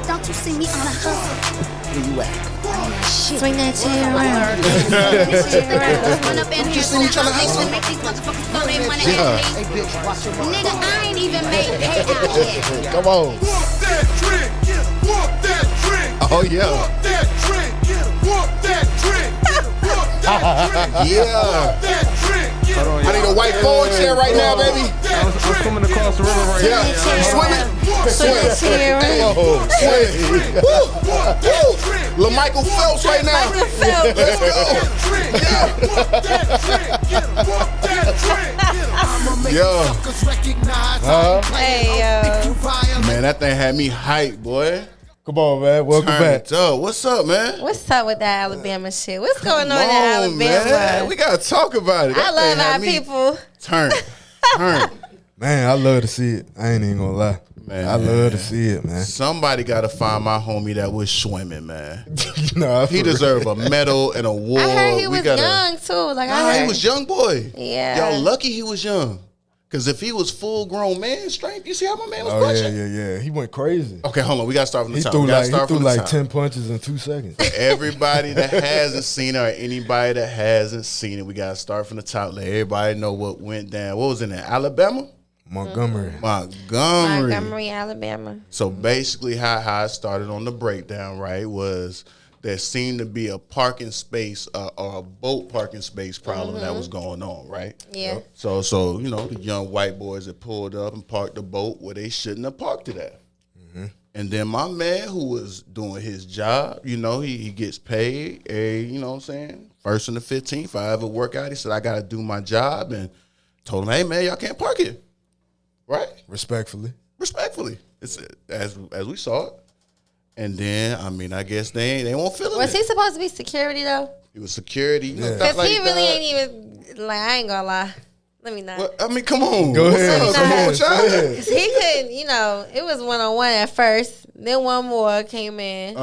Don't you see me on a hustle? Where you at? Swing that chair around. Run up in here, so that I'm fixing to make these motherfuckers throw their money at me. Nigga, I ain't even made payout yet. Come on. Walk that trick. Walk that trick. Oh, yeah. Walk that trick. Walk that trick. Walk that trick. Yeah. Walk that trick. I need a white forward chair right now, baby. I'm swimming across the river right Yeah. now. Swimming. Swing that chair around. Oh, swing. Woo. Lil Michael Phelps right now. Michael Phelps. Let's go. Yo. Hey, yo. Man, that thing had me hyped, boy. Come on, man. Welcome Turn back. it up. What's up, man? What's up with that Alabama shit? What's going on Come in Alabama? man. We gotta talk about it. I That love thing had our me people. Turn. Man, I love to see it. I ain't even gonna lie. Man. I love to see it, man. Somebody gotta find my homie that was swimming, man. Nah, He deserve a medal and award. I heard he We was gotta- young too. Like Nah, I heard he was young boy. Yeah. Y'all lucky he was young. Cause if he was full grown man strength, you see how my man was Oh punching? yeah. He went crazy. Okay, hold on. We gotta start from the He top. threw We gotta like start from the top. 10 punches in 2 seconds. Everybody that hasn't seen it or anybody that hasn't seen it, we gotta start from the top. Let everybody know what went down. What was in there? Alabama? Montgomery. Montgomery, Alabama. So basically how it started on the breakdown, right, was there seemed to be a parking space or a boat parking space problem that was going on, right? Yeah. So you know, the young white boys that pulled up and parked the boat where they shouldn't have parked it at. And then my man who was doing his job, you know, he gets paid, you know what I'm saying, 1st and the 15th, if I ever work out, he said, I got to do my job, and told him, hey, man, y'all can't park it, right? Respectfully. It's as we saw it. And then, I mean, I guess they won't feel it. Was he supposed to be security though? He was security. You know, Yeah. Because like he really that. ain't even like. I ain't gonna lie. Let me not. Well, I mean, come on. Go What's ahead. up? Come on with y'all. Cause he couldn't. You know, it was 1-on-1 at first. Then one more came in.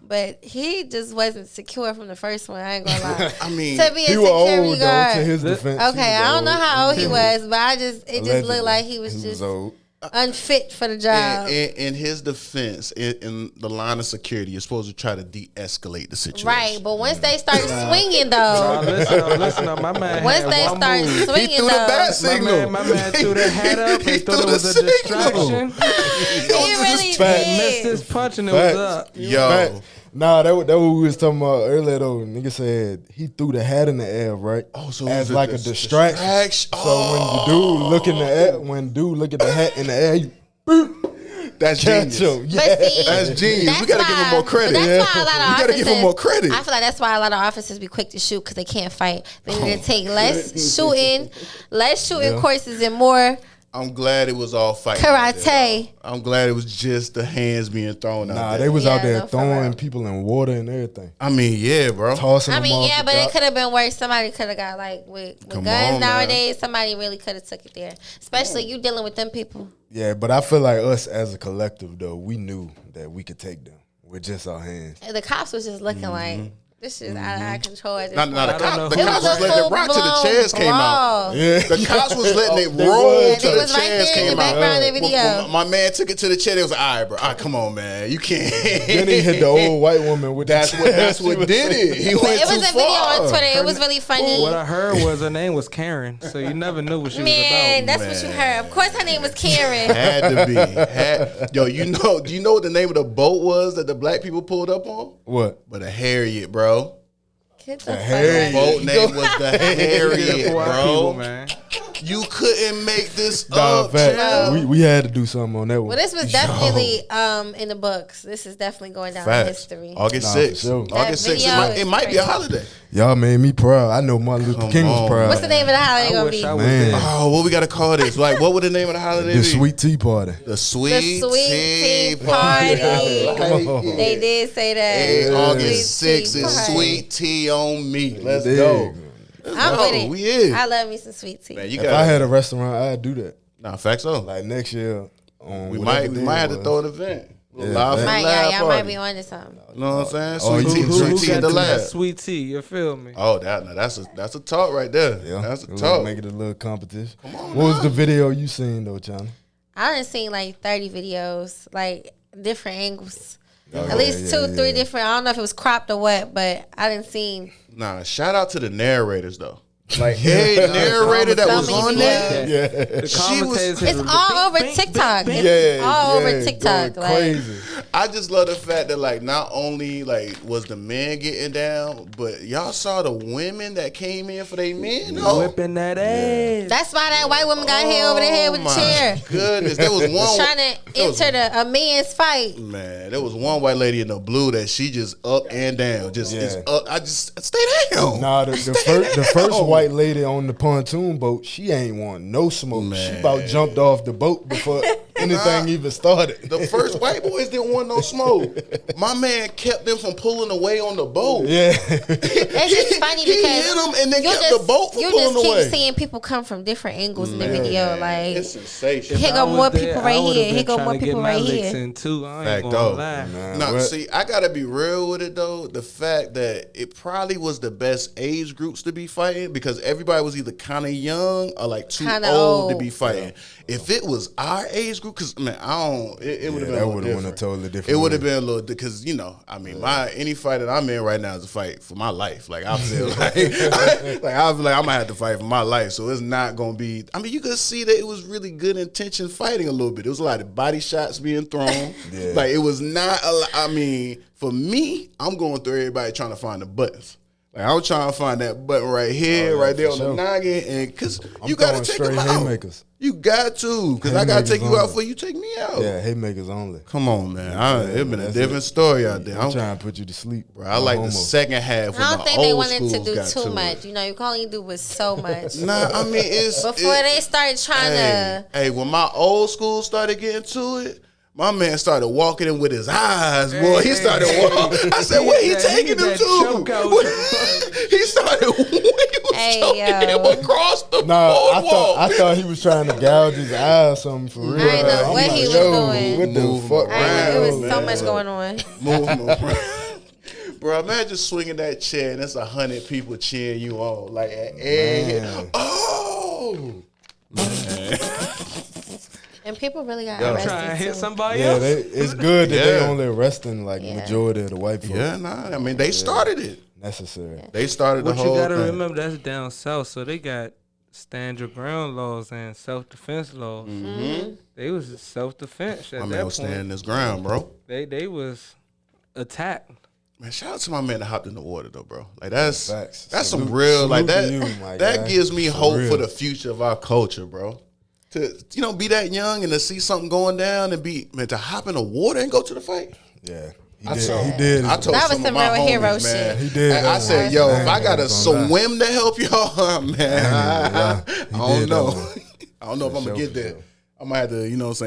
But he just wasn't secure from the first one. I ain't gonna lie. I mean, To be a He was security old, guard. though, to his defense. Okay, I don't know how old he was, but it just Allegedly. looked like he was just old. unfit for the job. in his defense, in the line of security, you're supposed to try to de-escalate the situation. Right, but once they start swinging though, Listen, my man. once had they one start move. swinging He threw the though, bat signal. My man threw the hat up. He thought it was a distraction. he really Missed did. his punch and it Facts. was up. Yo. Fact. Nah, that what we was talking about earlier though. Nigga said he threw the hat in the air, right? Oh, so as it was like a a distraction. So when the dude look in the air, when dude look at the hat in the air, you That's catch genius. him. But see, That's genius. that's we gotta give him why- more credit. but that's why a lot of You gotta give him officers- more credit. I feel like that's why a lot of officers be quick to shoot because they can't fight. They need to take less shooting courses and more I'm glad it was all fighting. karate. I'm glad it was just the hands being thrown out Nah, there. they was Yeah, out there no, for real. throwing people in water and everything, I mean, yeah, bro. tossing I them mean, off yeah, the but it dock. could have been worse. Somebody could have got like with Come guns on, man. nowadays. Somebody really could have took it there, especially you dealing with them people. Yeah, but I feel like us as a collective though, we knew that we could take them with just our hands. And the cops was just looking like this is out of control. At this Nah, point. the I don't know cops who- It was was a letting it rock till the full-blown chairs came out. brawl. Yeah, The cops was letting it They roll was. till They the was right chairs there in came the out. background of the video. When my man took it to the chair. They was like, all right, bro. All right, come on, man. You can't. Then he hit the old white woman with That's the what what did it. He But went it was too a video far. on Twitter. It was really funny. What I heard was her name was Karen, so you never knew what she Man, was that's what you heard. Of course, her name was Karen. Had to be. Yo, do you know what the name of the boat was that the black people pulled up on? What? But a Harriet, bro. Get the fuck Harriet. out of Boat name was the Harriet, about. bro. Man. You couldn't make this Nah, up, fact. champ. We had to do something on that one. Well, this was definitely in the books. This is definitely going down in Facts. history. August Nah, 6th. for sure. August That 6th. video It is might be a crazy. holiday. Y'all made me proud. I know Martin Luther Come King was on. proud. What's the name of the holiday I gonna wish be? I was Man. there. Oh, what we gotta call this? Like, what would the name of the holiday The be? sweet tea party. The sweet, The sweet tea party. Come on. They did say that. Hey, August Sweet 6th tea is party. sweet tea on me. Let's Dig. go. I'm with it. We is. I love me some sweet tea. Man, you If I got had a restaurant, I'd do that. nah, facts so. Like next year. On We whatever might day have it to was. throw an event. Yeah, Live that- Might, lab y'all might party. be on to something. You know what I'm saying? Oh, Sweet tea, who sweet tea got at the to that lab. sweet tea? You feel me? Oh, that's a talk right there. Yeah, That's a we'll talk. Make it a little competition. What was the video you seen though, Chyna? I done seen like 30 videos, like different angles. Oh, At least two, three different. I don't know if it was cropped or what, but I didn't see. Nah, shout out to the narrators though. Like, hey, narrator that was on there. Yeah. The She was- commentators It's all over TikTok. Yeah, all over yeah, TikTok. going Like, crazy. I just love the fact that like not only like was the men getting down, but y'all saw the women that came in for their men. Oh, whipping that ass. that's why that white woman got hit over the head with a my chair. Goodness, there was one Trying to enter a men's fight. man. There was one white lady in the blue that she just up and down, just is up. I just stay down. Nah, the first white lady on the pontoon boat, she ain't want no smoke. Man. She about jumped off the boat before anything even started. The first white boys didn't want no smoke. My man kept them from pulling away on the boat. Yeah. It's just funny He because hit them and then you kept the boat from you pulling just keep away. seeing people come from different angles in the video. Like, It's sensational. here go more people right here. Here go more people right here. Too. I ain't Fact, gonna dog. lie. No, What? see, I gotta be real with it though. The fact that it probably was the best age groups to be fighting because everybody was either kind of young or like too Kinda old to old. be fighting. If it was our age group, because man, I don't. It would have been that a little would've went a different. totally different It would have way. been a little because I mean, any fight that I'm in right now is a fight for my life. Like I feel like, I feel like I'm gonna have to fight for my life. So it's not gonna be. I mean, you could see that it was really good intention fighting a little bit. It was a lot of body shots being thrown. Yeah. Like it was not. I mean, for me, I'm going through everybody trying to find the buttons. Like I'm trying to find that button right here, right there on for the sure. noggin, and because I'm you got to throwing take straight them out. haymakers. You got to, because I got to take you Haymakers out only. for you take me out. Yeah, haymakers only. Come on, man. It's been a that's different it. story out there. I'm trying to put you to sleep. Bro, I like the second half. When I don't the think they old wanted to schools do got too to much. it. You know, you can only do with so much. Nah, I mean it's Before they started trying to. Hey, when my old school started getting to it, my man started walking in with his eyes, boy. He started walking. I said, where he taking him to? He started. He was Hey, choking him yo. across the Nah, boardwalk. I thought he was trying to gouge his eye or something for real. I ain't know I'm what like, he was yo, doing. What the Move fuck? I ain't know, it was man. so much going on. Move. Bro, imagine swinging that chair and there's 100 people cheering you on. Like, hey, oh. And people really got Yo. Trying to arrested hit too. somebody Yeah, else. it's good that they Yeah. only arresting like Yeah. majority of the white folks. Yeah, nah. I mean, they started it. Necessary. They started What the you whole gotta thing. remember, that's down south, so they got stand your ground laws and self defense laws. Mm-hmm. They was self defense at My that man was point. standing his ground, bro. They was attacked. Man, shout out to my man that hopped in the water though, bro. Like that's Facts. that's some Salute- real like salute that. to you, my That guy. gives me For hope real. for the future of our culture, bro. To be that young and to see something going down and to hop in the water and go to the fight. Yeah. I He told- did. He did. I told That was some some of my real hero homies, man. shit. He did I that said, one. yo, I if I ain't gotta gonna lie. swim to help y'all, man, I He don't did know. that one. I don't know if I'm For gonna sure, get for there. sure. I might have to,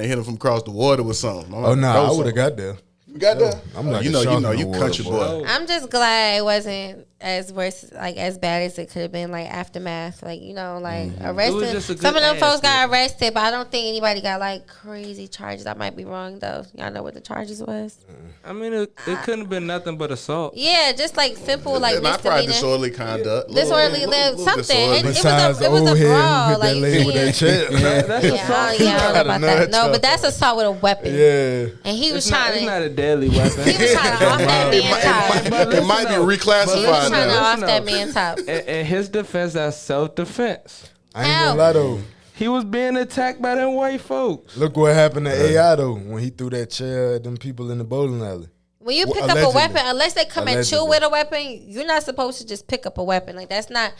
hit him from across the water with something. Oh no, I would have got there. You got that? I'm like you a know, shark in the you water, country boy. boy. I'm just glad it wasn't as worse, like as bad as it could have been, like aftermath, like Mm-hmm. arrested. just a good Some of them ass folks got whooping. arrested, but I don't think anybody got like crazy charges. I might be wrong though. Y'all know what the charges was? I mean, it couldn't have been nothing but assault. Yeah, just like simple like And I probably misdemeanor. disorderly conduct. Disorderly Little something. disorderly. It was Besides a old head brawl. who hit Like that lady with that chair. That's yeah, assault. I don't know about that. No, but that's assault with a weapon. Yeah. And he was It's not, trying it's to. not a deadly weapon. He was trying to off that man's top. It might be He was reclassified trying to now. off that man's top. In his defense, that's self defense. I ain't gonna lie though. He was being attacked by them white folks. Look what happened to AI though when he threw that chair at them people in the bowling alley. When you Well, pick up a allegedly. weapon, unless they come at you Allegedly. with a weapon, you're not supposed to just pick up a weapon. Like that's not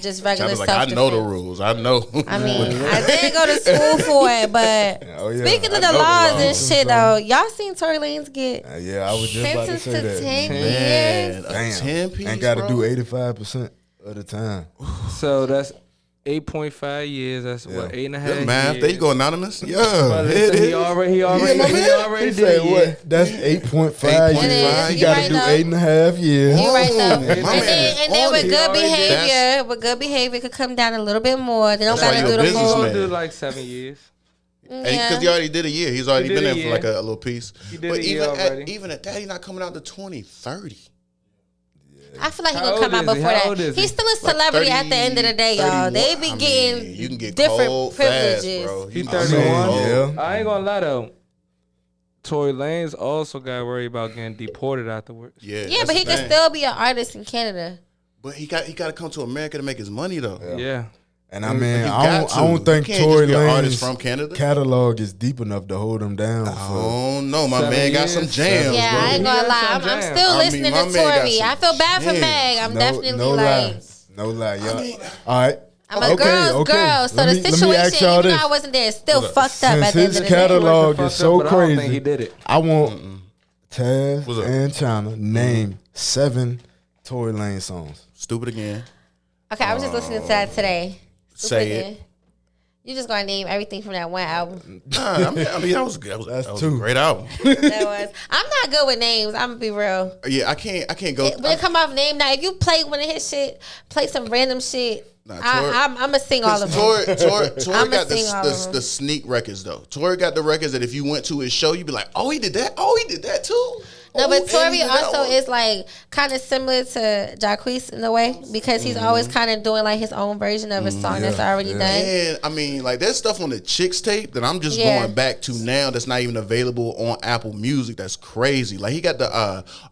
just I regular was like, self I know the defense. rules. I know. I mean, I didn't go to school for it, but Oh, yeah. speaking of I the know the laws and laws. shit, though, y'all seen Tory Lanez get Yeah, I was just about to sentenced say to that. 10 Man, years? a Damn. 10-piece, Ain't got to bro. do 85% of the time. So that's 8.5 years. That's Yeah. what, 8.5 Good years. math. There you go, anonymous. Yeah. But it listen, is. he already He did said it. Yeah. what? That's 8.5 8.5. years. You You got right to do though. 8.5 years. You right though. My And man then is with on good it. behavior, could come down a little bit more. They don't That's why gotta you do a the full. businessman. He'll do like 7 years. Because he already did a year. He's already He did been a there for year. like a little piece. He did But a year even already. even at that, he's not coming out to 2030. I feel like he How gonna come out old is he? before How old that. is he? He's still a celebrity at the end of the day, y'all. They be getting you can get different cold privileges. fast, bro. He You 31. yeah. I ain't gonna lie though. Tory Lanez also got worried about getting deported afterwards. Yeah, Yeah, that's but he the can thing. still be an artist in Canada. But he got to come to America to make his money though. Yeah. And I mean, You I got don't to. think You can't Tory just be an artist Lanez from Canada. catalog is deep enough to hold him down. Oh no, my 7 man got years, some jams, Yeah, bro. I ain't gonna He lie. got I'm some still jams. I listening mean, my to man got Tory. some I feel bad for jams. Meg. I'm definitely no like, lie. No lie, y'all. All right. I'm a girl's girl. So Let the me ask situation, y'all even this. though I wasn't there, it's still fucked up Since at the end his of the day. catalog Fucked is up, so but I don't think crazy, he did it. I want Taz What's up? and Chyna name 7 Tory Lanez songs. Stupid again. Okay, I was just listening to that today. Say it. Again. You just gonna name everything from that one album. Nah, I mean that was good. That's That was two. a great album. That was. I'm not good with names. I'm gonna be real. Yeah, I can't go. When it come off name, now if you play one of his shit, play some random shit. Nah, I'm gonna sing all of them. Tory I'ma got sing all of them. the sneak records though. Tory got the records that if you went to his show, you'd be like, oh, he did that. Oh, he did that too. No, Oh, but and Tory he did that also one. is like kind of similar to Jacquees in a way because he's always kind of doing like his own version of a song that's already done. And I mean, like there's stuff on the Chicks tape that I'm just Yeah. going back to now that's not even available on Apple Music. That's crazy. Like he got the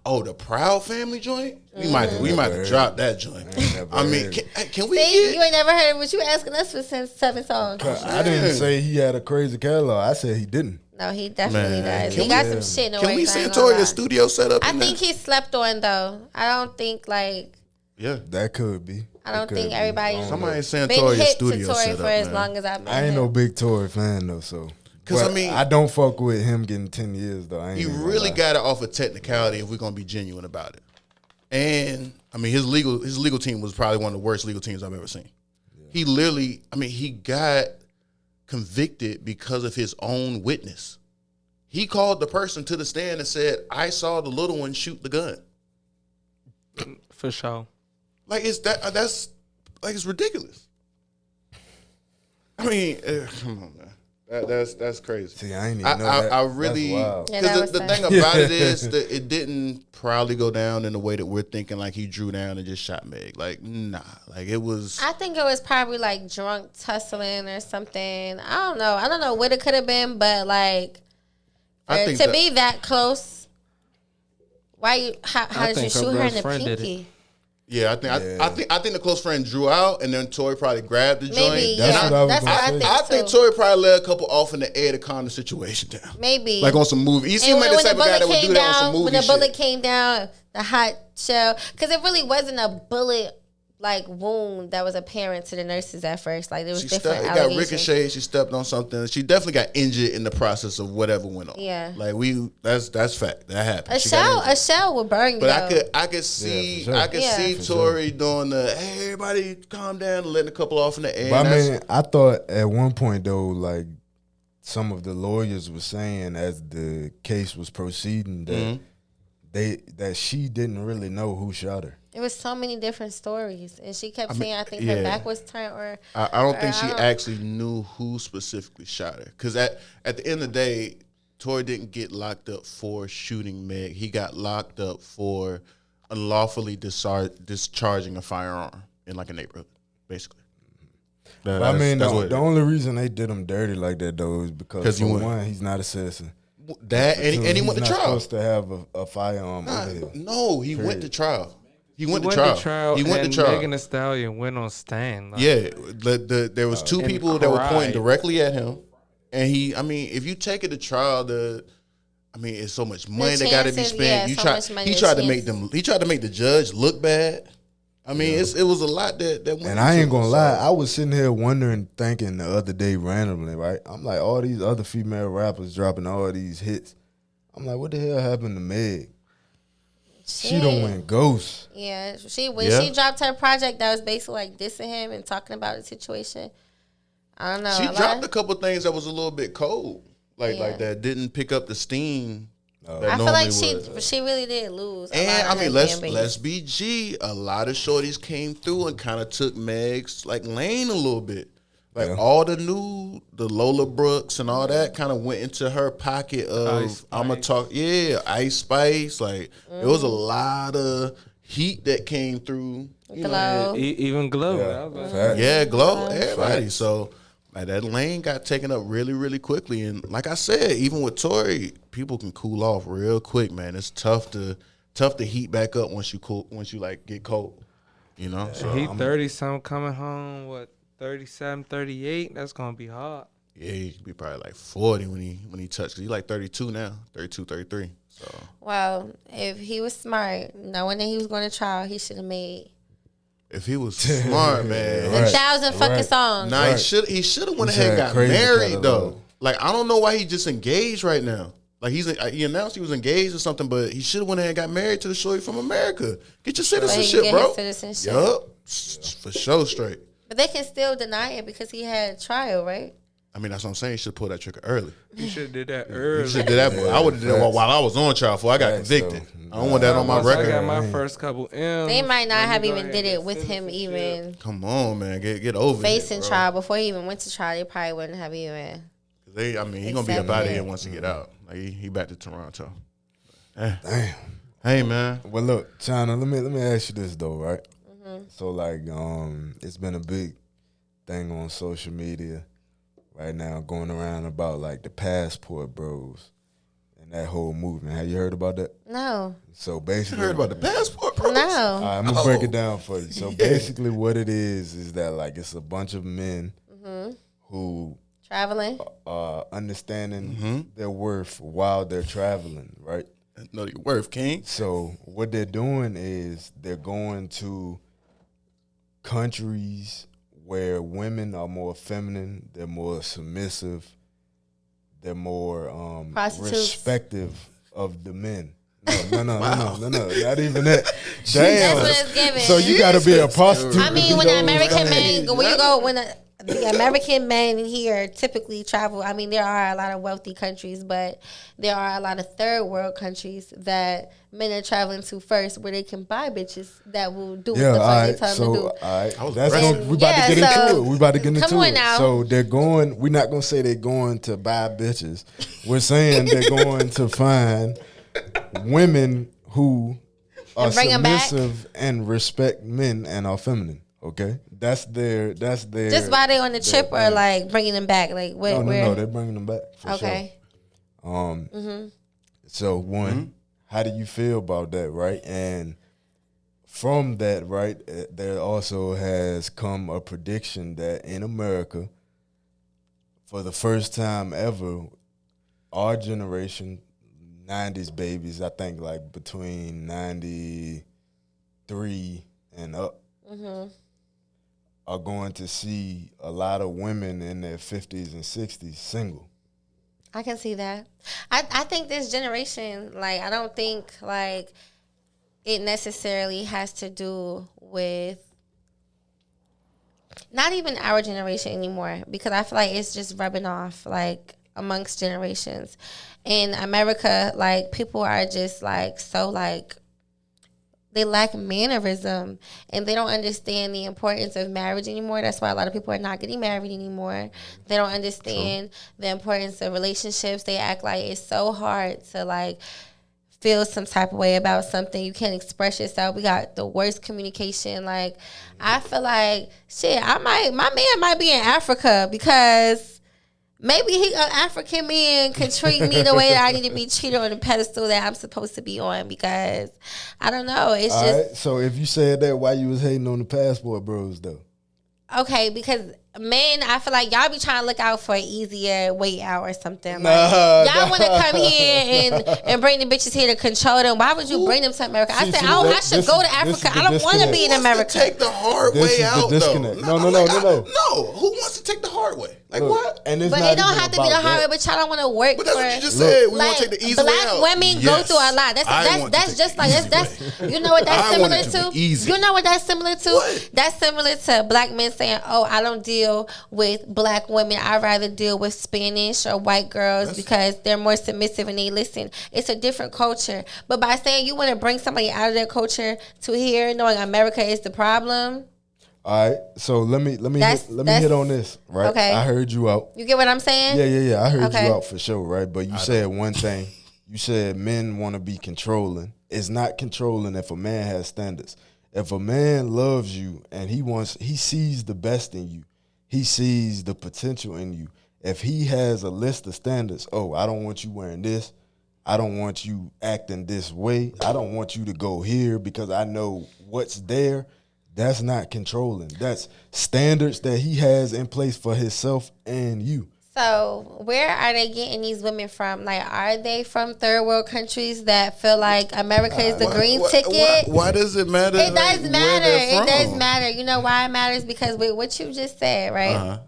the Proud Family joint. We might have dropped that joint. I mean, can we See, you get? ain't never heard what you asking us for since 7 songs. I didn't say he had a crazy catalog. I said he didn't. No, he definitely Man, does. can He got we- some shit in the Can way. we I send ain't gonna Tory lie. a studio setup? I in think there? he slept on though. I don't think like Yeah. That could be. I don't That could think be. everybody's Somebody saying been Tory a hip to studio Tory setup, for as man. long as I've been. I ain't him. no big Tory fan though, so. 'Cause, But I mean- I don't fuck with him getting 10 years though. I ain't He even gonna really lie. got it off a technicality if we're gonna be genuine about it. And I mean his legal team was probably one of the worst legal teams I've ever seen. Yeah. He literally, I mean, he got convicted because of his own witness. He called the person to the stand and said, I saw the little one shoot the gun. For sure. Like that's like it's ridiculous. I mean, come on, man. That's crazy. See, I ain't even know that. I really, That's wild. Yeah, that because was the sad. thing about it is that it didn't probably go down in the way that we're thinking. Like he drew down and just shot Meg. Like nah, like it was. I think it was probably like drunk tussling or something. I don't know. I don't know what it could have been, but like I think to that- be that close. Why you? How did you think her shoot her in best the friend did it. pinky? Yeah, I think the close friend drew out, and then Tory probably grabbed the Maybe, joint. That's yeah. what I was That's gonna what I say. think. I think too. Tory probably let a couple off in the air to calm the situation down. Maybe Like on some movie. He seemed And like the type of guy that would do that on some movie when the shit. bullet came down, the hot shell, because it really wasn't a bullet like wound that was apparent to the nurses at first. Like there was She different it got allegations. ricocheted. She stepped on something. She definitely got injured in the process of whatever went on. Yeah. like that's fact. That happened. A She got injured. shell would burn you. But though. I could see for sure. I could Yeah. see For Tory doing the hey, everybody calm down, letting a couple off in the air. But I That's- mean, I thought at one point though, like some of the lawyers were saying as the case was proceeding that that she didn't really know who shot her. It was so many different stories, and she kept saying, "I think yeah. her back was turned." Or I don't think she I don't- actually knew who specifically shot her. Because at the end of the day, Tory didn't get locked up for shooting Meg. He got locked up for unlawfully discharging a firearm in like a neighborhood, basically. But I mean, that's what it the is. only reason they did him dirty like that though is because 'Cause you for went- one, he's not a citizen. That and he went to He's not trial. supposed to have a firearm over here. No, he went to trial. He went to Went trial. to trial. He went and to trial. Megan Thee Stallion went on stand. Like, Yeah, there was two And people that were pointing cried. directly at him, and he. I mean, if you take it to trial, it's so much money that got to be chances, spent. yeah, You so try. much money, He the tried to chance. make them. He tried to make the judge look bad. I mean, it was a lot that went. And I into ain't gonna it, lie, so- I was sitting here wondering, thinking the other day randomly, right? I'm like, all these other female rappers dropping all these hits. I'm like, what the hell happened to Meg? She don't went ghost. Yeah, she Yeah. she dropped her project that was basically like dissing him and talking about the situation. I don't know. She a lot- dropped a couple things that was a little bit cold, like Yeah. that didn't pick up the steam. That I feel normally like would. she really did lose. a lot And of I mean, her fan let's base. be G. A lot of shorties came through and kind of took Meg's like lane a little bit. Like all the Lola Brooks and all that kind of went into her pocket of Ice I'ma Spice. talk. Yeah, Ice Spice. Like it was a lot of heat that came through. Glow. Even Glow. Yeah. I was like, Facts. Yeah, Glow, everybody. So like, that lane got taken up really, really quickly. And like I said, even with Tory, people can cool off real quick, man. It's tough to heat back up once you like get cold. You know? So he 30-something coming home, 37, 38? That's going to be hard. yeah, he could be probably like 40 when he touched. He's like 32 now, 32, 33. So Well, if he was smart, knowing that he was going to trial, he should have made if he was smart, man. a Right. 1,000 fucking songs. Nah, Right. he should have went He ahead and said got crazy married catalog. though. Like I don't know why he just engaged right now. Like he announced he was engaged or something, but he should have went ahead and got married to the shorty from America. Get your So he can citizenship, get bro. his citizenship. Yup, for sure, straight. But they can still deny it because he had trial, right? I mean, that's what I'm saying. You should pull that trigger early. You should have did that You early. should do that. But I would have did that while I was on trial before I got Facts, convicted. though. I don't want that on my Once I record. got my first couple M's. They might not let me have go even ahead did and it get with him citizenship. even Come on, man, get over facing it, bro. trial before he even went to trial. They probably wouldn't have even. He gonna be up Accepted out of it. here once he get out. Like he back to Toronto. Damn. Hey, man. Well, look, Chyna, let me ask you this though, right? So like, it's been a big thing on social media right now going around about like the passport bros and that whole movement. Have you heard about that? No, So You basically, heard about the passport, bro? no. All right, I'm gonna break it down for you. So basically, what it is that like it's a bunch of men who Traveling. understanding their worth while they're traveling, right? Know your worth, King. So what they're doing is they're going to countries where women are more feminine, they're more submissive, they're more Prostitutes. respective of the men. No, not even that. Damn. That's what it's giving. So you got to be a prostitute. I to mean, do when the those American things. men, the American men here typically travel. I mean, there are a lot of wealthy countries, but there are a lot of third world countries that men are traveling to first, where they can buy bitches that will do what Yeah, the all fuck they right. tell them So, to do. all right. was That's impressed. gonna, we about to get Yeah, into so- it. We about to get into Come on it. now. So they're going. We're not gonna say they're going to buy bitches. We're saying they're going to find women who are And bring 'em back. submissive and respect men and are feminine. Okay, that's their. Just while they on the trip or like bringing them back, like where? No, they're bringing them back. For Okay. Sure. So one, how do you feel about that, right? And from that, right, there also has come a prediction that in America, for the first time ever, our generation, 90s babies, I think like between 93 and up, are going to see a lot of women in their 50s and 60s single. I can see that. I think this generation, like, I don't think like it necessarily has to do with not even our generation anymore, because I feel like it's just rubbing off like amongst generations. In America, like people are just like so like they lack mannerism and they don't understand the importance of marriage anymore. That's why a lot of people are not getting married anymore. They don't understand the importance of relationships. They act like it's so hard to like feel some type of way about something. You can't express yourself. We got the worst communication. Like I feel like shit, my man might be in Africa because maybe an African man can treat me the way that I need to be treated on the pedestal that I'm supposed to be on, because I don't know. It's All just right. So if you said that, why you was hating on the passport bros though? okay, because men, I feel like y'all be trying to look out for an easier way out or something. Like, Nah, y'all want to come here and bring the bitches here to control them. Why would you bring them to America? I See, said, see, I this should is- go to this is Africa. the I don't want to disconnect. be in Who wants America. to take the hard This way is the out, disconnect. though? No. No, who wants to take the hard way? Like Look, what? And it's But not it don't even have to be the about hard way, that. but y'all don't want to work But that's for what you just Look. said. We want like to take the easy way black out. women go Yes. through a lot. I want to That's take just the like easy that's way. you know what that's I similar want it to to? be easy. You know what that's similar to? What? That's similar to black men saying, "Oh, I don't deal with black women. I rather deal with Spanish or white girls because they're more submissive and they listen." It's a different culture. But by saying you want to bring somebody out of their culture to here, knowing America is the problem, All right. So let me That's- hit on this. Right. okay. I heard you out. you get what I'm saying? Yeah. I heard Okay. you out for sure. Right. But you said one thing. You said men want to be controlling. is not controlling if a man has standards. If a man loves you and he sees the best in you, he sees the potential in you. If he has a list of standards, I don't want you wearing this. I don't want you acting this way. I don't want you to go here because I know what's there. That's not controlling. That's standards that he has in place for himself and you. So where are they getting these women from? Like, are they from third world countries that feel like America is the green ticket? Why does it matter? It like, does matter. where they're It does from? matter. You know why it matters? Because with what you just said, right? Uh-huh.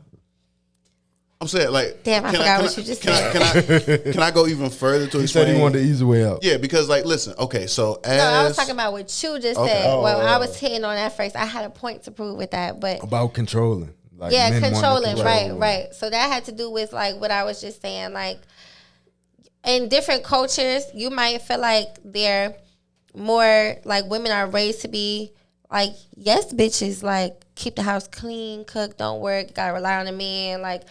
I'm saying, like, Damn, I forgot what you just said. Can I go even further to He explain? said he wanted the easy way out. Yeah, because, like, listen, okay, so as No, I was talking about what you just Okay. said. Well, I was hitting on that first. I had a point to prove with that, but About controlling. Like yeah, men wanting to controlling, control. right. So that had to do with like what I was just saying. Like in different cultures, you might feel like they're more like women are raised to be like yes, bitches, like keep the house clean, cook, don't work, gotta rely on a man, like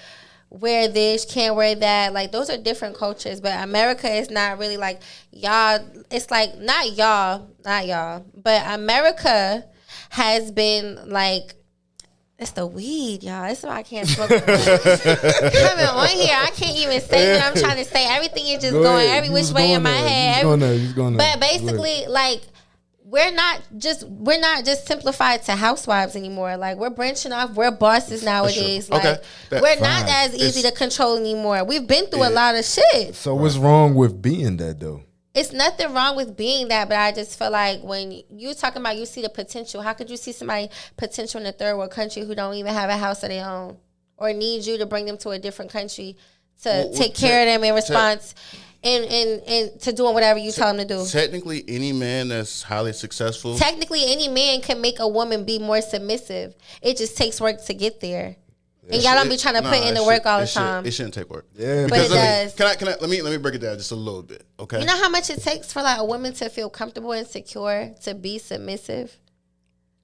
wear this, can't wear that. Like those are different cultures, but America is not really like y'all. It's like not y'all, but America has been like. It's the weed, y'all. That's why I can't smoke. Coming on here, I can't even say what I'm trying to say. Everything is just going every which way in my head. But basically, like we're not just simplified to housewives anymore. Like we're branching off. We're bosses nowadays. Okay. Like we're not as easy to control anymore. We've been through a lot of shit. So what's wrong with being that though? It's nothing wrong with being that, but I just feel like when you talking about you see the potential, how could you see somebody potential in a third world country who don't even have a house of their own or need you to bring them to a different country to take care of them in response and to doing whatever you tell them to do? Technically, any man that's highly successful. Technically, any man can make a woman be more submissive. It just takes work to get there. And y'all don't be trying to put in the work all the time. It shouldn't take work. Yeah, But it does. Let me break it down just a little bit, okay? You know how much it takes for like a woman to feel comfortable and secure to be submissive?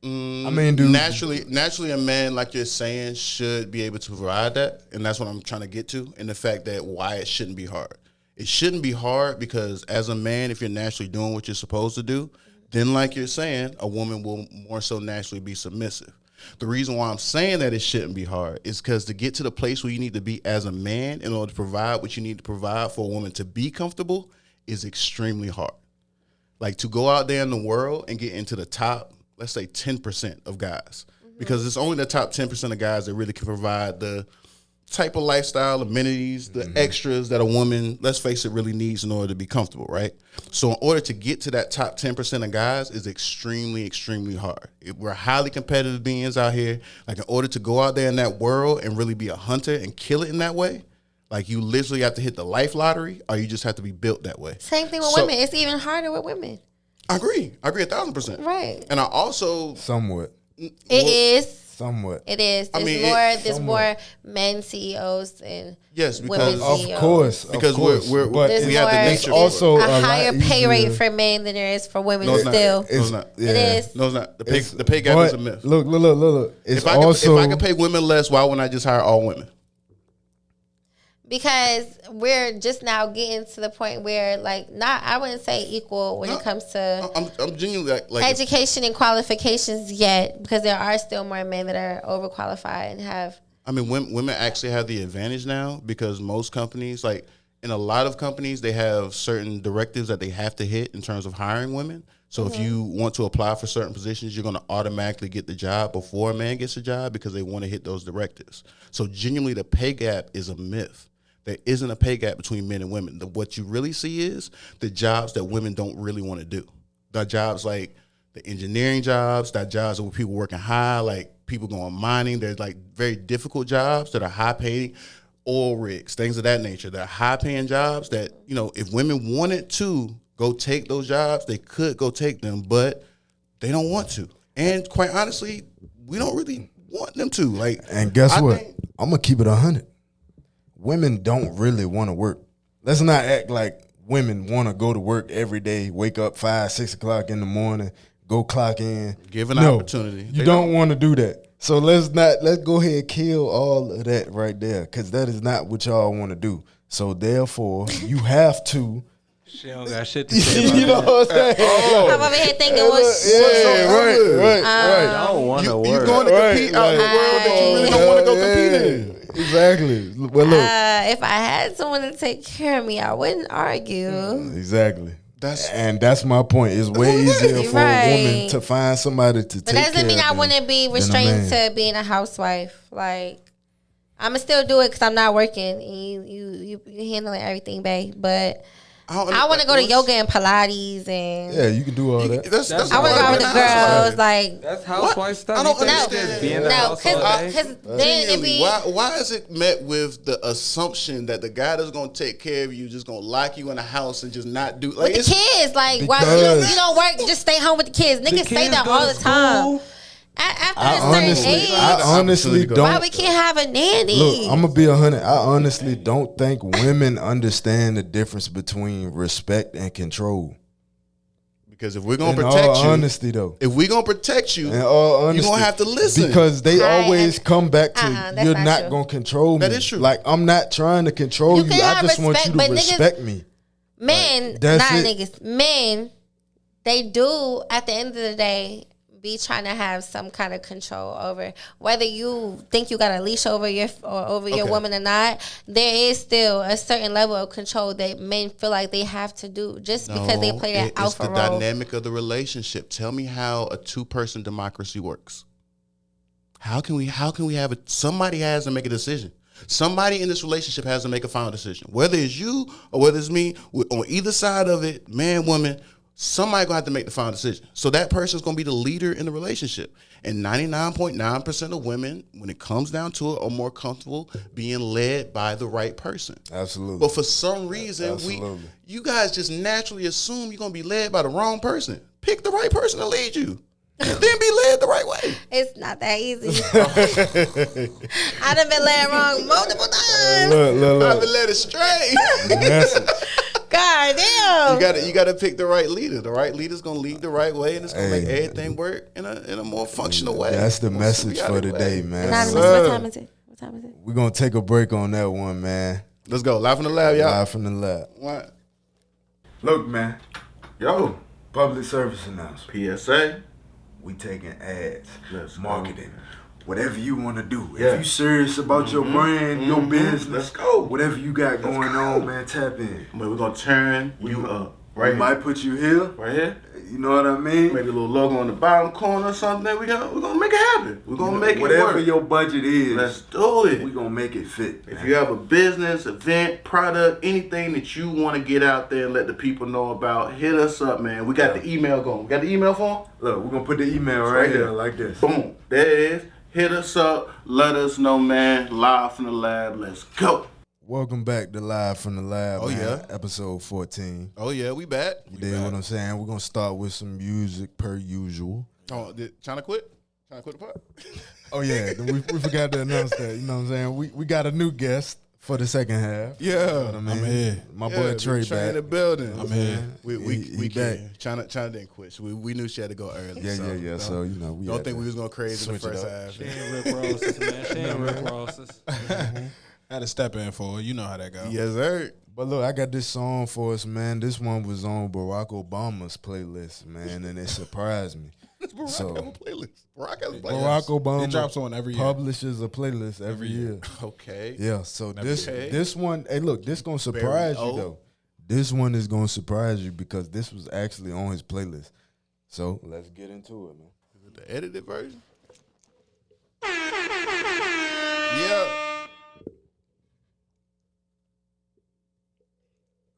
I mean, dude, naturally, a man like you're saying should be able to provide that, and that's what I'm trying to get to. And the fact that why it shouldn't be hard. It shouldn't be hard because as a man, if you're naturally doing what you're supposed to do, then like you're saying, a woman will more so naturally be submissive. The reason why I'm saying that it shouldn't be hard is because to get to the place where you need to be as a man in order to provide what you need to provide for a woman to be comfortable is extremely hard. Like to go out there in the world and get into the top, let's say 10% of guys, because it's only the top 10% of guys that really can provide the type of lifestyle, amenities, the extras that a woman, let's face it, really needs in order to be comfortable, right? So in order to get to that top 10% of guys is extremely, extremely hard. We're highly competitive beings out here. Like in order to go out there in that world and really be a hunter and kill it in that way, like you literally have to hit the life lottery or you just have to be built that way. Same thing with women. It's even harder with women. I agree 1,000%. Right. And I also... somewhat. It is. Somewhat. It is. There's more men CEOs and women CEOs. Of course. Because we have the nature. Also a higher pay easier. rate for men than there is for women No, it's not. still. No, it's not. It is. No, it's not. The pay gap is a myth. Look. It's If I could pay women less, why wouldn't I just hire all women? Because we're just now getting to the point where, like, I wouldn't say equal when it comes to I'm genuinely like education and qualifications yet, because there are still more men that are overqualified and have. I mean, women actually have the advantage now because most companies, like in a lot of companies, they have certain directives that they have to hit in terms of hiring women. So if you want to apply for certain positions, you're going to automatically get the job before a man gets a job because they want to hit those directives. So genuinely, the pay gap is a myth. There isn't a pay gap between men and women. What you really see is the jobs that women don't really want to do. The jobs like the engineering jobs, that jobs where people working high, like people going mining. There's like very difficult jobs that are high paying, oil rigs, things of that nature. They're high paying jobs that, you know, if women wanted to go take those jobs, they could go take them, but they don't want to. And quite honestly, we don't really want them to. Like, and guess what? I'm gonna keep it 100. Women don't really want to work. Let's not act like women want to go to work every day, wake up 5, 6 o'clock in the morning, go clock in. Give an opportunity. You don't want to do that. So let's go ahead and kill all of that right there, because that is not what y'all want to do. So therefore, you have to She don't got shit to say about You know what I'm saying? I'm over here thinking, Right. I don't want to You work. going to compete out in the world that you really don't want to go compete in. Exactly. Well, look. if I had someone to take care of me, I wouldn't argue. Exactly. That's my point. It's way easier for a woman Right. to find somebody to But take that care doesn't mean of I them wouldn't be than a restrained man. to being a housewife. Like, I'ma still do it because I'm not working. And you handling everything, babe. But I want to go to yoga and Pilates and Yeah, you can do all that. That's I want to go out with the girls. Like, That's housewife stuff. I don't You think understand. just being in the no, house all day? because then it be Why is it met with the assumption that the guy that's gonna take care of you just gonna lock you in a house and just not do like with the kids. Like, why Because- you don't work? Just stay home with the kids. Niggas say kids that go all to the time. school. After I a certain age, honestly don't. why we can't have a nanny? Look, I'm gonna be 100. I honestly don't think women understand the difference between respect and control. because if we're gonna In protect all you, honesty, though. if we're gonna protect you, In all you're honesty, gonna have to listen. because they always come back to that's you're not not true. gonna control me. That is true. Like I'm not trying to control You you. can I have just want you respect, to but niggas- respect me. Men, That's not it. niggas. Men, they do at the end of the day be trying to have some kind of control over whether you think you got a leash over your Okay. woman or not. There is still a certain level of control that men feel like they have to do just because they play that It's alpha the role. dynamic of the relationship. Tell me how a 2-person democracy works. How can we have somebody has to make a decision. Somebody in this relationship has to make a final decision. Whether it's you or whether it's me, on either side of it, man, woman, somebody gonna have to make the final decision. So that person's gonna be the leader in the relationship. And 99.9% of women, when it comes down to it, are more comfortable being led by the right person. Absolutely. But for some reason, Absolutely. you guys just naturally assume you're gonna be led by the wrong person. Pick the right person to lead you. Then be led the right way. It's not that easy. I done been led wrong multiple times. Look. I've been led astray. Message. God damn. You gotta pick the right leader. The right leader's gonna lead the right way, and it's gonna make Hey. everything work in a more functional way. That's the More message for symbiotic today, way. man. Anonymous, So, what time is it? What time is it? we're gonna take a break on that one, man. Let's go. Live from the lab, y'all. Live from the lab. What? Look, man. Yo, Public service announcement. PSA. We taking ads, Let's go. marketing, whatever you want to do. Yeah. If you serious about your brand, your business, Let's go. whatever you got going on, man, tap in. But we're gonna turn you up. We Right here. might put you here. Right here. You know what I mean? Maybe a little logo on the bottom corner or something. We're gonna make it happen. We're gonna make it Whatever work. your budget is, Let's do it. we gonna make it fit. If man. you have a business, event, product, anything that you want to get out there and let the people know about, hit us up, man. We got the email going. We got the email form? Look, we're gonna put the email It's right here there. like this. Boom. There it is. Hit us up. Let us know, man. Live from the lab. Let's go. Welcome back to Live from the Lab. Oh, man. yeah. Episode 14. Oh, yeah. We back. You dig what I'm saying? We're gonna start with some music per usual. Oh, did Chyna quit? Chyna quit the pot? Oh yeah, we forgot to announce that. You know what I'm saying? We got a new guest for the second half. Yeah. You know what I mean? I'm here. My Yeah, boy Trey Trey in the back. building. I'm here. We He back. back. Chyna didn't quit. So we knew she had to go early. Yeah. Don't- So you know, we Don't had think to we was going crazy in the switch it first up. half. She ain't Rick Ross's, man. She ain't Rick Ross's. Had to step in for it. You know how that go. Yes, sir. But look, I got this song for us, man. This one was on Barack Obama's playlist, man, and it surprised me. Barack So- have a playlist. Barack has a playlist. Barack Obama It drops one every year. publishes a playlist every year. Okay. Yeah, so Okay. this one, hey, look, this gonna surprise you old. though. This one is gonna surprise you because this was actually on his playlist. So let's get into it, man. The edited version? Yeah.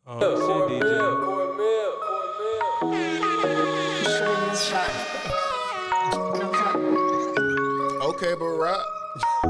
Oh, shit, DJ. Okay, Barack.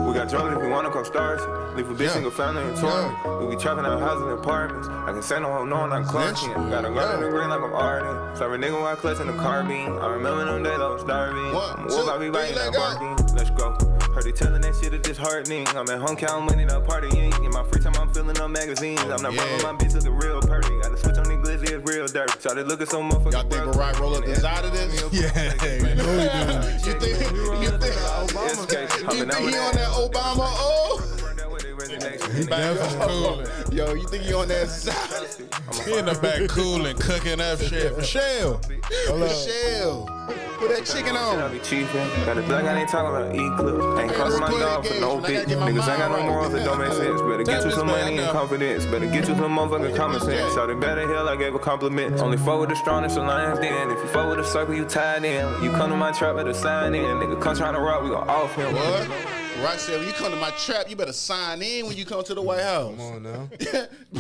We got drunk if we wanna come stars. Leave a bitch Yeah. single family in Torrent. We be trapping out houses and apartments. I can say no hoe, no, I'm not clutching. Got a gun in the green like I'm Arden. Sorry, nigga, while clutching the carbine. I remember them days I was starving. One, I'm two, wolf, I be three, riding let that go. barking. Let's go. Heard they telling that shit is disheartening. I'm at home counting money, not partying. In my free time, I'm filling up magazines. I'm not yeah. rocking my bitch looking real pretty. Got to switch on the glizzy, it's real dirt. Started looking so motherfucking Y'all think rough. Barack roll up the side of this? Yeah, you know he doing. You think It's Obama? okay. You think he on that Obama? Oh, Burn that with it, resignation. He definitely cool. yo, you think he on that side? I'm He in the back cooling, cooking up shit. Michelle. Michelle, put that chicken I on. be chiefin'. Got a black, I ain't talking about E-clips. Ain't crossing my dog for no bitch. Niggas ain't got no morals that don't make sense. Better get you some money and confidence. Better get you some motherfucking common sense. Shot it better hell, I gave a compliment. Only fuck with the strongest alliance then. If you fuck with the circle, you tied in. You come to my trap, better sign in. Nigga come tryna rock, we gon' off him. What? Rock said, when you come to my trap, you better sign in when you come to the White House. Come on now.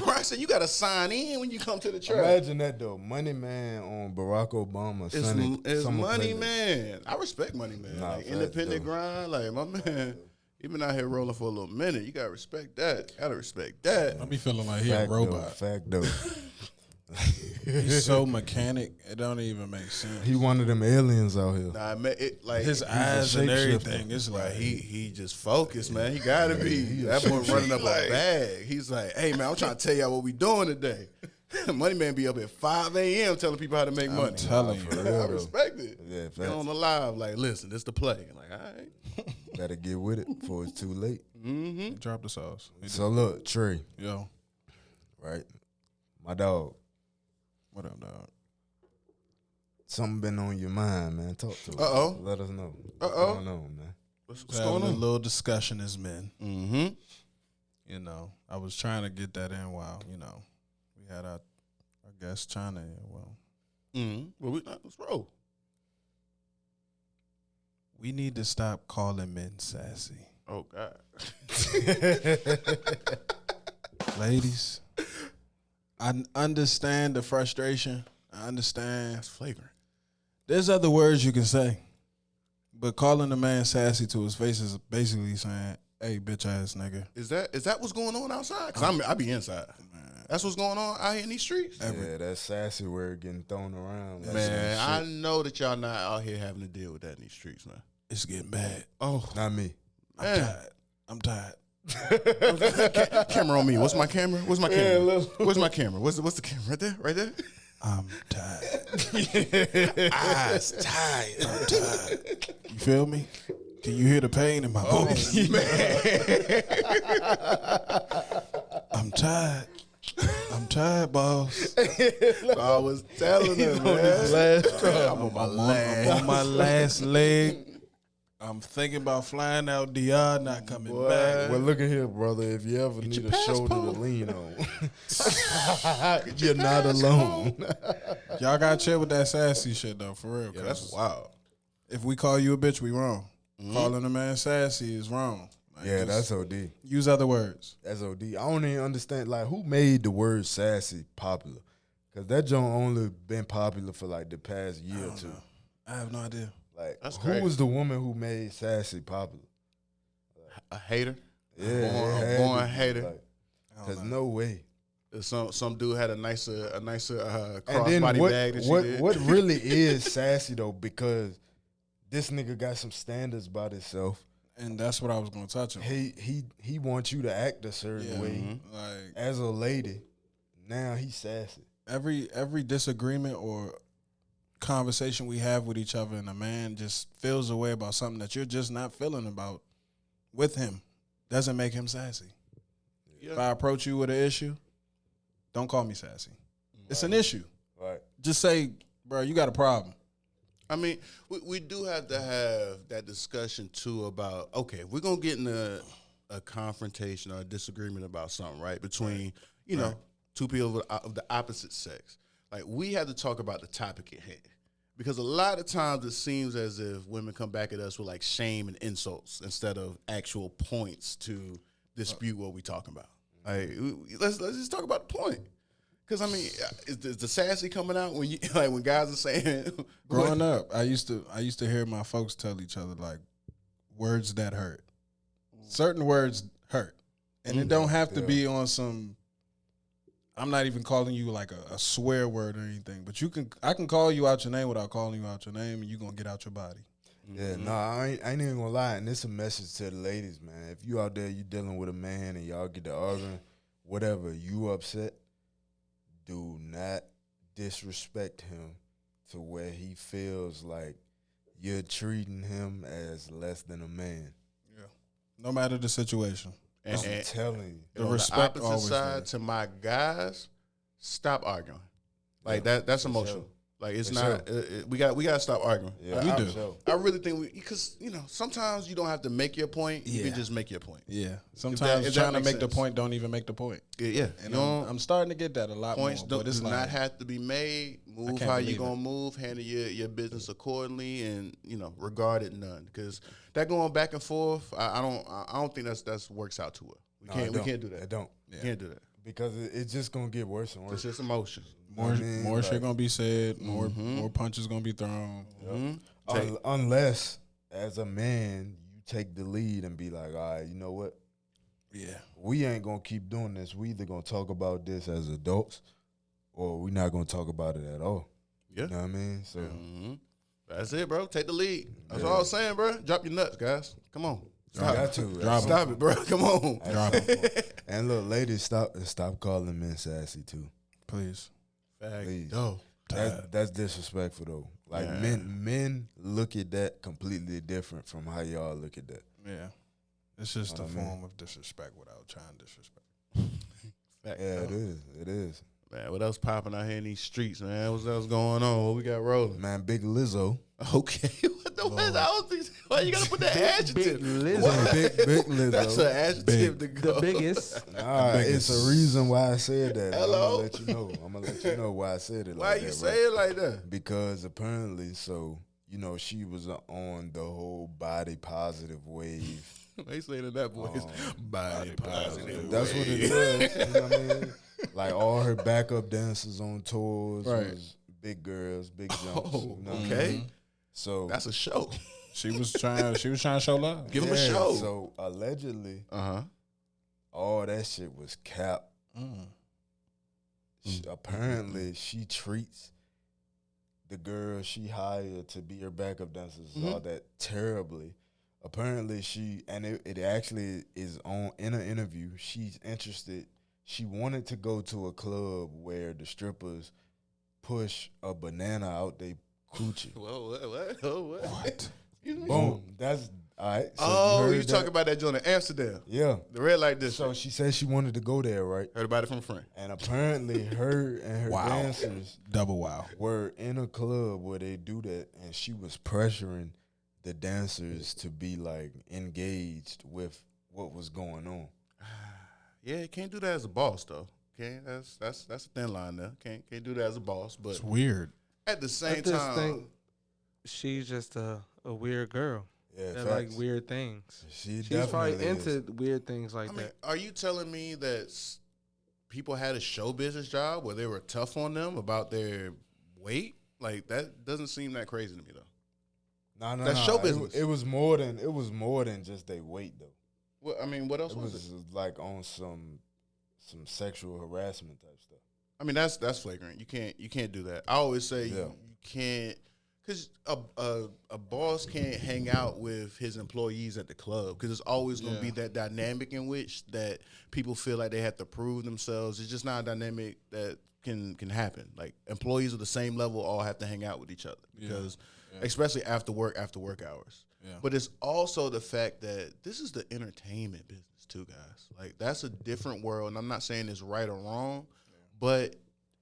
Rock said, you gotta sign in when you come to the trap. Imagine that though. Money Man on Barack Obama. It's Money Man. I respect Money Man. Nah, like facts, independent though. grind. Like my man, he been out here rolling for a little minute. You gotta respect that. Gotta respect that. I be feeling like he a robot. Fact though. He's so mechanic, it don't even make sense. He one of them aliens out here. Nah, man, like His eyes and shapeshifter. everything. It's like he just focused, man. He gotta be. That boy running up a bag. He's like, hey man, I'm trying to tell y'all what we doing today. Money Man be up at 5 a.m. telling people how to make money. I'm telling you. I respect it. Yeah, Get on the live, like, listen, this the play. Like, all right. Gotta get with it before it's too late. Drop the sauce. So look, Trey, Yo, right? My dog. what up, dog? Something been on your mind, man. Talk to us. Uh-oh. Let us know. What's Uh-oh. going on, man? What's Having going a on? little discussion as men. Mm-hmm. You know, I was trying to get that in while, you know, we had our guest Chyna. Well, Mm-hmm. Well, let's roll. we need to stop calling men sassy. Oh, God. Ladies, I understand the frustration. I understand. That's flagrant. There's other words you can say, but calling a man sassy to his face is basically saying, "Hey, bitch ass nigga." Is that what's going on outside? Because I be inside. That's what's going on out here in these streets? Yeah, that sassy word getting thrown around. Like Man, some I shit. know that y'all not out here having to deal with that in these streets, man. It's getting bad. Oh, Not me. I'm tired. camera on me. What's my camera? Where's my camera? Where's my camera? What's the camera? Right there? Right there? I'm tired. Eyes tight. I'm tired. You feel me? Can you hear the pain in my voice? I'm tired. I'm tired, boss. I was telling him, man. I'm on my I'm on my last leg. I'm thinking about flying out DR, not coming back. Well, look at here, brother. If you ever need a shoulder to lean on, you're not alone. Y'all gotta chill with that sassy shit though, for real. Yeah, that's wild. If we call you a bitch, we wrong. Calling a man sassy is wrong. Like, Yeah, just that's OD. use other words. That's OD. I don't even understand, like, who made the word sassy popular? Because that joint only been popular for, like, the past year or two. I have no idea. Like, That's who crazy. was the woman who made sassy popular? A hater. Yeah, A born hater. Because no way. Some dude had a nicer And then crossbody bag that she did. what really is sassy, though, because this nigga got some standards about himself. And that's what I was gonna touch on. He wants you to act a certain way Like as a lady. Now he's sassy. every disagreement or conversation we have with each other and a man just feels a way about something that you're just not feeling about with him doesn't make him sassy. Yeah. If I approach you with an issue, don't call me sassy. It's an issue. Right. Just say, bro, you got a problem. I mean, we do have to have that discussion too about, okay, if we're gonna get in a confrontation or a disagreement about something, right? Between two people of the opposite sex. Like, we have to talk about the topic at hand. Because a lot of times it seems as if women come back at us with like shame and insults instead of actual points to dispute what we're talking about. Like, let's just talk about the point. Because I mean, is the sassy coming out when you like when guys are saying? Growing up, I used to hear my folks tell each other like words that hurt. Certain words hurt, and it don't have to be on some. I'm not even calling you like a swear word or anything, but I can call you out your name without calling you out your name, and you gonna get out your body. Yeah, no, I ain't even gonna lie, and this a message to the ladies, man. If you out there, you dealing with a man, and y'all get to arguing, whatever, you upset, do not disrespect him to where he feels like you're treating him as less than a man. Yeah, no matter the situation. And I'm telling you. The on respect the always opposite side there. to my guys, stop arguing. Like that's emotional. sure. Like it's For not. We got to stop arguing. Yeah, We for do. sure. I really think because sometimes you don't have to make your point. You Yeah. can just make your point. Yeah. Sometimes if that trying to makes make the sense. point don't even make the point. Yeah. And I'm starting to get that a lot Points more. don't But it's do like, not have to be made. Move can't how you believe gonna it. move. Handle your business accordingly, and regard it none. Because that going back and forth, I don't think that's works out too well. We No, can't do that. It don't. We can't do that. Because it's just gonna get worse and worse. It's just emotion. more I mean, more shit like- gonna be said, more punches gonna be thrown. Unless, as a man, you take the lead and be like, all right, you know what? Yeah. We ain't gonna keep doing this. We either gonna talk about this as adults, or we not gonna talk about it at all. Yeah. You know what I mean? So That's it, bro. Take the lead. That's all I'm saying, bro. Drop your nuts, guys. Come on. you got to Drop 'em. Stop it, bro. Come on. Drop 'em. And look, ladies, stop calling men sassy too. Please. Please. No. That's disrespectful though. Like Yeah. men look at that completely different from how y'all look at that. Yeah. It's just a What I mean. form of disrespect without trying to disrespect. Fact, Yeah, no. it is. It is. Man, what else popping out here in these streets, man? What's else going on? What we got rolling? Man, Big Lizzo. Okay. What the fuck? I don't think. Why you gotta put that adjective? Big Lizzo. That's an adjective to go. The biggest. All right, it's a reason why I said that. Hello? I'm gonna let you know why I said it. Why like you that, say it like that? Because apparently, she was on the whole body positive wave. They saying in that voice, body positive. That's what it is. You know what I mean? Like all her backup dancers on tours Right. was big girls, big jumps. Oh, you know what I okay. mean? So That's a show. She was trying to show love. Give them a show. So allegedly, all that shit was cap. Apparently, she treats the girl she hired to be her backup dancers all that terribly. Apparently, it actually is in an interview. She's interested. She wanted to go to a club where the strippers push a banana out they coochie. Whoa, what? Oh, what? Boom. That's all right. So Oh, heard you that? talking about that joint in Amsterdam? Yeah. The red light district. So she said she wanted to go there, right? Heard about it from a friend. And apparently, her and her Wow. dancers Double wow. were in a club where they do that, and she was pressuring the dancers to be like engaged with what was going on. Yeah, you can't do that as a boss though. Okay, that's a thin line there. Can't do that as a boss. But It's weird. at the I same just time, think she's just a weird girl. Yeah, That facts. like weird things. She She's probably definitely into weird things like I mean, that. are you telling me that people had a show business job where they were tough on them about their weight? Like that doesn't seem that crazy to me though. No, That's show business. It was more than just they weight though. Well, I mean, what else It was was it? like on some sexual harassment type stuff. I mean, that's flagrant. You can't do that. I always say Yeah. you can't, because a boss can't hang out with his employees at the club because it's always going to be that dynamic in which that people feel like they have to prove themselves. It's just not a dynamic that can happen. Like employees of the same level all have to hang out with each other because, especially after work hours. Yeah. But it's also the fact that this is the entertainment business too, guys. Like that's a different world, and I'm not saying it's right or wrong, but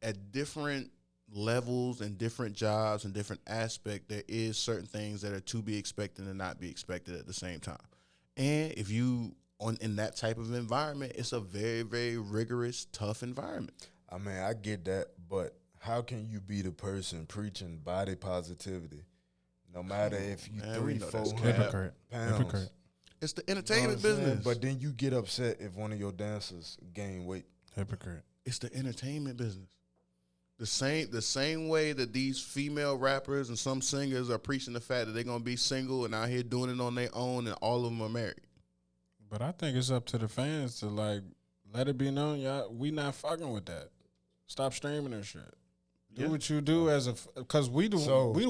at different levels and different jobs and different aspects, there is certain things that are to be expected and not be expected at the same time. And if you in that type of environment, it's a very, very rigorous, tough environment. I mean, I get that, but how can you be the person preaching body positivity, no matter if you man, we 300, know that's 400 Hypocrite. pounds? Hypocrite. It's the You know entertainment what I'm saying? business. But then you get upset if one of your dancers gain weight. Hypocrite. It's the entertainment business. The same way that these female rappers and some singers are preaching the fact that they're gonna be single and out here doing it on their own, and all of them are married. But I think it's up to the fans to like let it be known, y'all. We not fucking with that. Stop streaming her shit. Do what you do because we the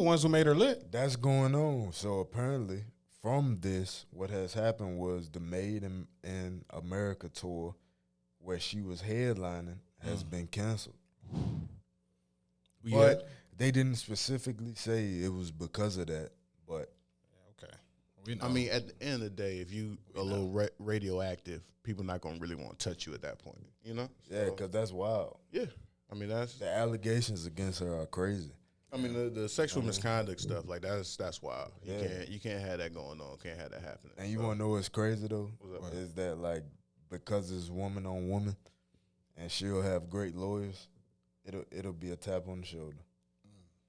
ones who made her lit. That's going on. So apparently, from this, what has happened was the Made in America tour, where she was headlining, has been canceled. But they didn't specifically say it was because of that. But Okay. We know. I mean, at the end of the day, if you a little radioactive, people not gonna really want to touch you at that point. You know? yeah, So, because that's wild. yeah. I mean, that's. The allegations against her are crazy. I mean, the sexual misconduct stuff, like that's wild. Yeah. You can't have that going on. Can't have that happening. And you want to know what's crazy though? What's up? Is that like because it's woman on woman, and she'll have great lawyers, it'll be a tap on the shoulder.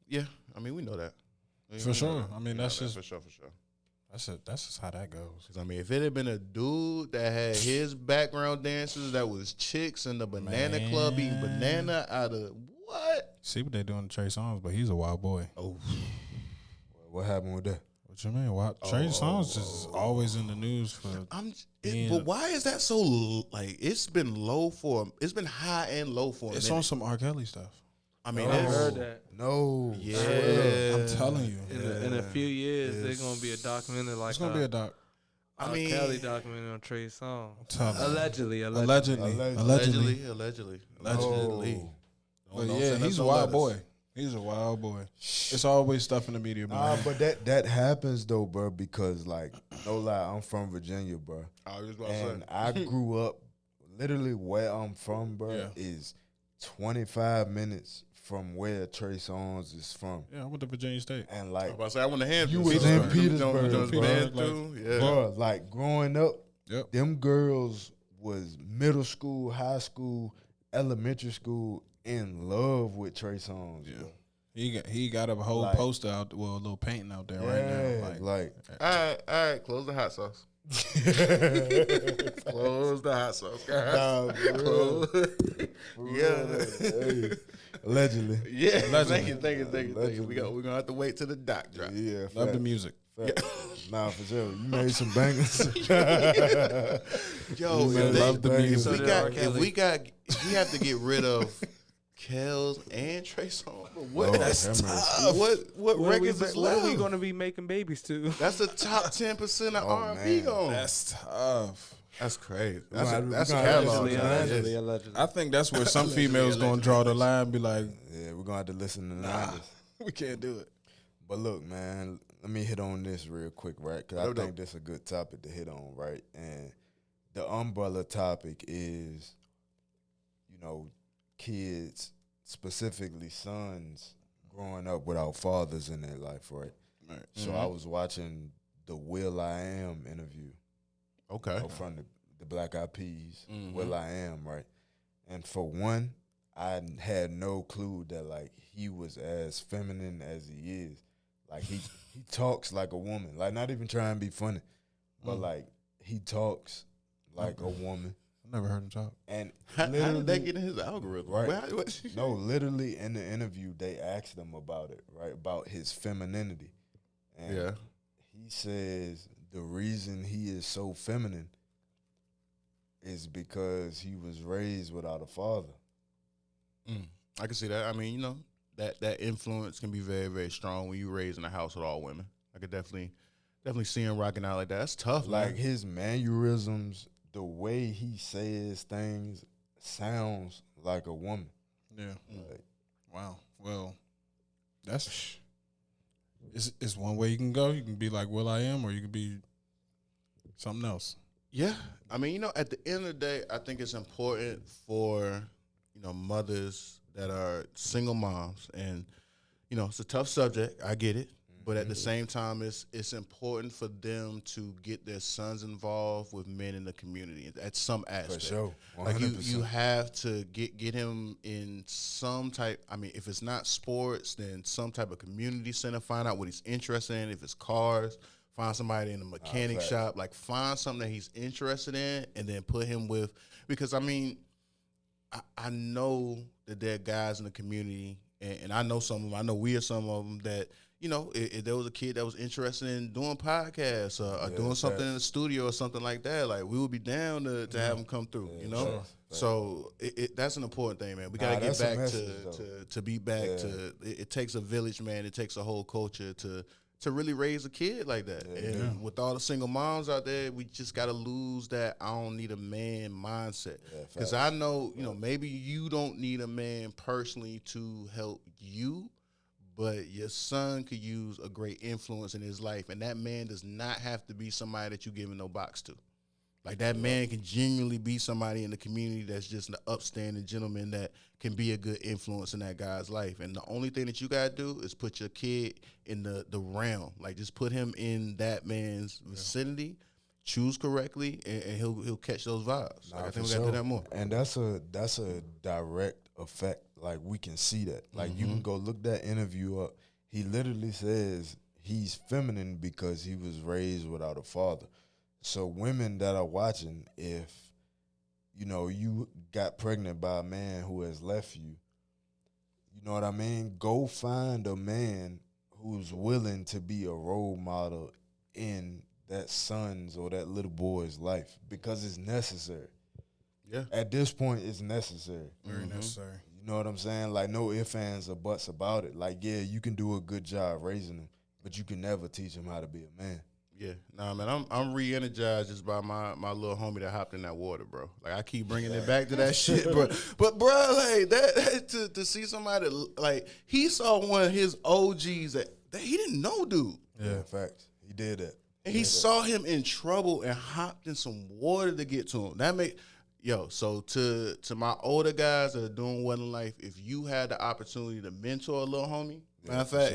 Yeah, I mean, we know that. For sure. I mean, that's just for sure. that's just how that goes. Because I mean, if it had been a dude that had his background dancers that was chicks in the banana club eating banana out of what? See what they doing to Trey Songz, but he's a wild boy. Oh, What happened with that? What you mean? Why Trey Songz is always in the news for but why is that so? Like, it's been low for him. It's been high and low for him. it's on some R. Kelly stuff. I mean, I it's, heard that. No. yeah. I'm telling you. In a few years, there's gonna be a documentary like It's gonna be a doc. I R. mean, Kelly documentary on Trey Songz. telling you. Allegedly. Allegedly. allegedly. But Don't yeah, send us he's a no wild letters. boy. He's a wild boy. It's always stuff in the media, man. But that happens though, bro, because like no lie, I'm from Virginia, bro. I was just about to And say. I grew up literally where I'm from, bro, Yeah. is 25 minutes from where Trey Songz is from. Yeah, I went to Virginia State. And I like, was about to say, I want to hand You through. was in Them Petersburg, Jones bro. been Like, through, yeah. bro, like growing up, Yep. them girls was middle school, high school, elementary school in love with Trey Songz. Yeah. Bro. He got a whole Like- poster out, well, a little painting out there Yeah, right now. like All right, close the hot sauce. Close the hot sauce. nah, for real. Hey, allegedly. Yeah, Allegedly. thank you. Allegedly. We're gonna have to wait till the doc drop. Yeah, Love the fact. music. Nah, for sure. You made some bangers. Yo, You if, love the music. if So we did got, R. if Kelly. we have to get rid of Kells and Trey Songz. What? Lord That's have mercy. tough. What What are we, records is what are we left? gonna be making babies to? That's the top 10% of R&B man. going. That's tough. That's crazy. We That's a gonna catalog. listen to man. that. Allegedly. I think that's where some females gonna draw the line, be like, Yeah, we're gonna have to listen to the 90s. we can't do it. But look, man, let me hit on this real quick, right? Because I think this is a good topic to hit on, right? And the umbrella topic is, you know, kids, specifically sons, growing up without fathers in their life, right? Right. So I was watching the Will I Am interview Okay. from the Black Eyed Peas, Will I Am, right? And for one, I had no clue that like he was as feminine as he is. Like he talks like a woman. Like not even trying to be funny, but like he talks like a woman. I never heard him talk. And How did literally, that get in his algorithm? Right. What? no, literally in the interview they asked him about it, right? About his femininity. And Yeah. he says the reason he is so feminine is because he was raised without a father. I can see that. I mean, you know, that influence can be very, very strong when you raised in a house with all women. I could definitely see him rocking out like that. That's tough, Like man. his mannerisms, the way he says things sounds like a woman. Yeah. Like, Wow. Well, that's it's one way you can go. You can be like Will I Am, or you can be something else. Yeah. I mean, you know, at the end of the day, I think it's important for, you know, mothers that are single moms. And, you know, it's a tough subject. I get it. But at the same time, it's important for them to get their sons involved with men in the community at some aspect. sure. Like 100%. you have to get him in some type. I mean, if it's not sports, then some type of community center. Find out what he's interested in. If it's cars, find somebody in a mechanic fact. shop. Like find something that he's interested in, and then put him with. Because I mean, I know that there are guys in the community, and I know some of them. I know we are some of them that, you know, if there was a kid that was interested in doing podcasts or doing something in the studio or something like that, like we would be down to have them come through, you know? sure. So that's an important thing, man. We got to get that's a back message, to be back to, it takes a village, man. It takes a whole culture to really raise a kid like that. And with all the single moms out there, we just got to lose that I don't need a man mindset. Because I know, you know, maybe you don't need a man personally to help you, but your son could use a great influence in his life. And that man does not have to be somebody that you giving no box to. Like that man can genuinely be somebody in the community that's just an upstanding gentleman that can be a good influence in that guy's life. And the only thing that you gotta do is put your kid in the realm. Like just put him in that man's vicinity, choose correctly, and he'll catch those vibes. Like I think we gotta do that more. And that's a direct effect. Like we can see that. Like you can go look that interview up. He literally says he's feminine because he was raised without a father. So women that are watching, if you got pregnant by a man who has left you, you know what I mean? Go find a man who's willing to be a role model in that son's or that little boy's life because it's necessary. Yeah. At this point, it's necessary. Very necessary. You know what I'm saying? Like no ifs, ands, or buts about it. Like yeah, you can do a good job raising him, but you can never teach him how to be a man. Yeah, nah, man, I'm re-energized just by my little homie that hopped in that water, bro. Like I keep bringing it back to that shit, bro. But bro, like that to see somebody like he saw one of his OGs that he didn't know, dude. Yeah, facts. He did that. And he saw him in trouble and hopped in some water to get to him. That make so to my older guys that are doing well in life, if you had the opportunity to mentor a little homie, matter of fact,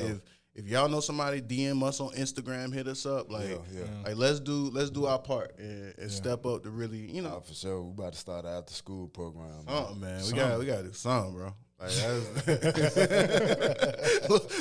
if y'all know somebody, DM us on Instagram, hit us up. Like, like let's do our part and step up to really, for sure. We about to start an after school program. Man. We gotta do something, bro. Like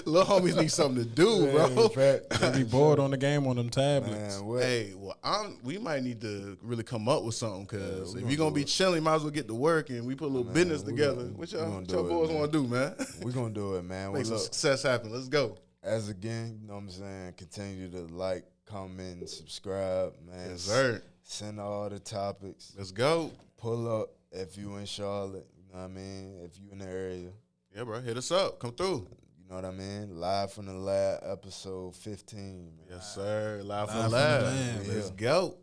little homies need something to do, bro. They be bored on the game on them tablets. Man, we might need to really come up with something because if you're gonna be chilling, might as well get to work and we put a little business together. What y'all boys want to do, man? We're gonna do it, man. Make some success happen. Let's go. As a gang, you know what I'm saying? Continue to like, comment, and subscribe, man. Yes, sir. Send all the topics. Let's go. Pull up if you in Charlotte. You know what I mean? If you in the area. Yeah, bro. Hit us up. Come through. You know what I mean? Live from the lab, episode 15. Man. Yes, sir. Live from the lab. Let's go.